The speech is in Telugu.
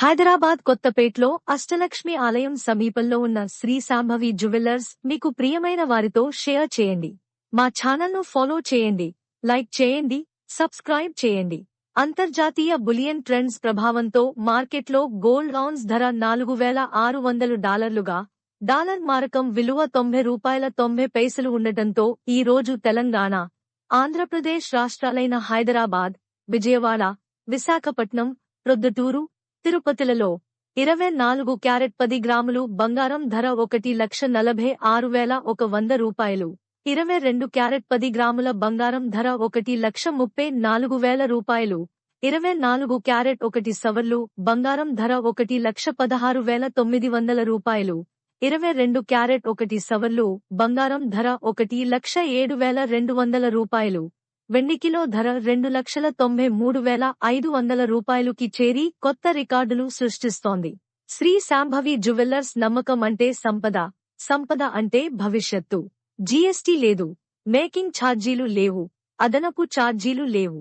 హైదరాబాద్ కొత్తపేట్లో అష్టలక్ష్మి ఆలయం సమీపంలో ఉన్న శ్రీ శాంభవి జ్యువెలర్స్ మీకు ప్రియమైన వారితో షేర్ చేయండి. మా ఛానల్ను ఫాలో చేయండి, లైక్ చేయండి, సబ్స్క్రైబ్ చేయండి. అంతర్జాతీయ బులియన్ ట్రెండ్స్ ప్రభావంతో మార్కెట్లో గోల్డ్ ఔన్స్ ధర $4,600గా, డాలర్ మారకం విలువ ₹90.90 ఉండటంతో ఈ రోజు తెలంగాణ, ఆంధ్రప్రదేశ్ రాష్ట్రాలైన హైదరాబాద్, విజయవాడ, విశాఖపట్నం, ప్రొద్దుటూరు, తిరుపతిలలో 24 క్యారెట్ 10 గ్రాములు బంగారం ధర ₹1,46,100, 22 క్యారెట్ 10 గ్రాముల బంగారం ధర ₹1,34,000, 24 క్యారెట్ 1 సవర్లు బంగారం ధర ₹1,16,900, 22 క్యారెట్ 1 సవర్లు బంగారం ధర ₹1,07,200, వెండి కిలో ధర ₹2,93,500కి చేరి కొత్త రికార్డులు సృష్టిస్తోంది. శ్రీ శాంభవి జ్యువెలర్స్ నమ్మకం అంటే సంపద, సంపద అంటే భవిష్యత్తు. జీఎస్టీ లేదు, మేకింగ్ ఛార్జీలు లేవు, అదనపు ఛార్జీలు లేవు.